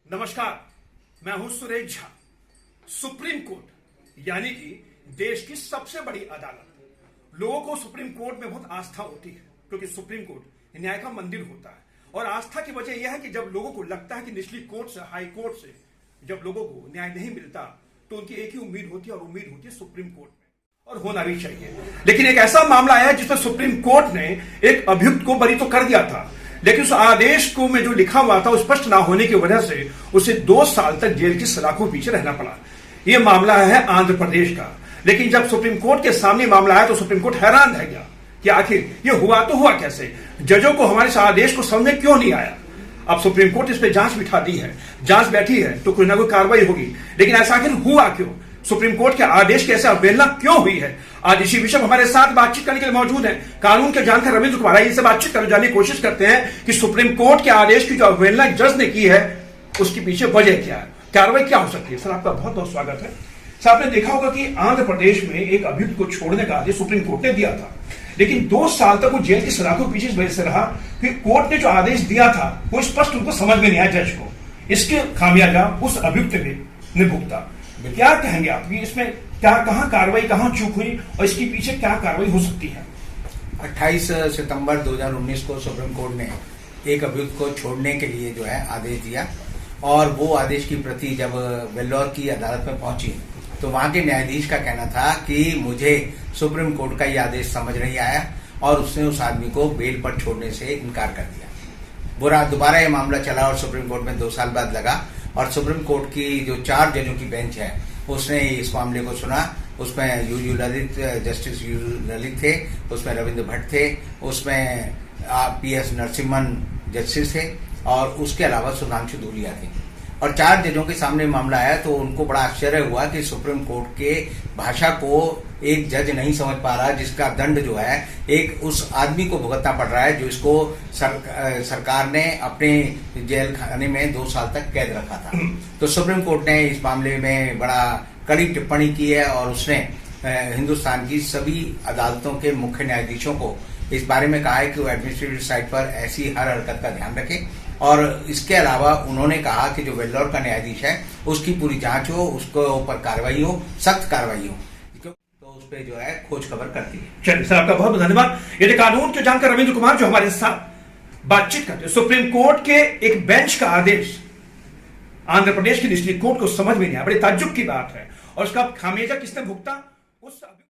नमस्कार, मैं हूं सुरेश झा। सुप्रीम कोर्ट यानी कि देश की सबसे बड़ी अदालत। लोगों को सुप्रीम कोर्ट में बहुत आस्था होती है क्योंकि सुप्रीम कोर्ट न्याय का मंदिर होता है। और आस्था की वजह यह है कि जब लोगों को लगता है कि निचली कोर्ट से, हाई कोर्ट से जब लोगों को न्याय नहीं मिलता तो उनकी एक ही उम्मीद होती है और उम्मीद होती है सुप्रीम कोर्ट में, और होना भी चाहिए। लेकिन एक ऐसा मामला आया जिसमें सुप्रीम कोर्ट ने एक अभियुक्त को बरी तो कर दिया था, लेकिन उस आदेश को में जो लिखा हुआ था स्पष्ट ना होने की वजह से उसे 2 साल तक जेल की सलाखों के पीछे रहना पड़ा। यह मामला है आंध्र प्रदेश का। लेकिन जब सुप्रीम कोर्ट के सामने मामला आया तो सुप्रीम कोर्ट हैरान रह गया कि आखिर यह हुआ तो हुआ कैसे, जजों को हमारे इस आदेश को समझ में क्यों नहीं आया। अब सुप्रीम कोर्ट इस पर जांच बिठा दी है, जांच बैठी है तो कोई ना कोई कार्रवाई होगी, लेकिन ऐसा आखिर हुआ क्यों, सुप्रीम कोर्ट के आदेश की ऐसे अवहेलना क्यों हुई है। आज इसी विषय में हमारे साथ बातचीत करने के लिए मौजूद हैं कानून के जानकार रविंद्र कुमार। इनसे बातचीत करने जानने की कोशिश करते हैं कि सुप्रीम कोर्ट के आदेश की जो अवहेलना जज ने की है उसके पीछे वजह क्या है, कार्रवाई क्या हो सकती है। सर, आपका बहुत बहुत स्वागत है। सर, आपने देखा होगा कि आंध्र प्रदेश में एक अभियुक्त को छोड़ने का आदेश सुप्रीम कोर्ट ने दिया था, लेकिन 2 साल तक वो जेल की सलाखों के पीछे इस वजह से रहा कि कोर्ट ने जो आदेश दिया था वो स्पष्ट उनको समझ में नहीं आया जज को। इसके खामियाजा उस अभियुक्त ने भुगता। क्या कहेंगे आप, इसमें क्या, कहां कार्रवाई, कहां चूक हुई और इसके पीछे क्या कार्रवाई हो सकती है। 28 सितंबर 2019 को सुप्रीम कोर्ट ने एक अभियुक्त को छोड़ने के लिए जो है आदेश दिया, और वो आदेश की प्रति जब वेल्लोर की अदालत में पहुंची तो वहां के न्यायाधीश का कहना था कि मुझे सुप्रीम कोर्ट का ये आदेश समझ नहीं आया, और उसने उस आदमी को बेल पर छोड़ने से इनकार कर दिया। दोबारा ये मामला चला और सुप्रीम कोर्ट में 2 साल बाद लगा, और सुप्रीम कोर्ट की जो 4 जजों की बेंच है उसने इस मामले को सुना। उसमें you Lalit, justice U Lalit थे, उसमें रविंद्र भट्ट थे, उसमें PS नरसिम्हन जस्टिस थे, और उसके अलावा सुधांशु धूलिया थे। और 4 जजों के सामने मामला आया तो उनको बड़ा आश्चर्य हुआ कि सुप्रीम कोर्ट के भाषा को एक जज नहीं समझ पा रहा, जिसका दंड जो है एक उस आदमी को भुगतना पड़ रहा है जो इसको सरकार ने अपने जेल खाने में 2 साल तक कैद रखा था। तो सुप्रीम कोर्ट ने इस मामले में बड़ा कड़ी टिप्पणी की है, और उसने हिंदुस्तान की सभी अदालतों के मुख्य न्यायाधीशों को इस बारे में कहा है कि वो एडमिनिस्ट्रेटिव साइड पर ऐसी हर हरकत का ध्यान रखें। और इसके अलावा उन्होंने कहा कि जो वेल्लोर का न्यायाधीश है उसकी पूरी जांच हो, उसके ऊपर कार्रवाई हो, सख्त कार्रवाई हो, तो उस पर जो है खोज खबर करती है। चलिए सर, आपका बहुत बहुत धन्यवाद। ये कानून के जानकार रविंद्र कुमार जो हमारे साथ बातचीत करते हैं। सुप्रीम कोर्ट के एक बेंच का आदेश आंध्र प्रदेश की निचली कोर्ट को समझ में नहीं आया, बड़ी ताज्जुब की बात है, और उसका खामियाजा किसने भुगता, उस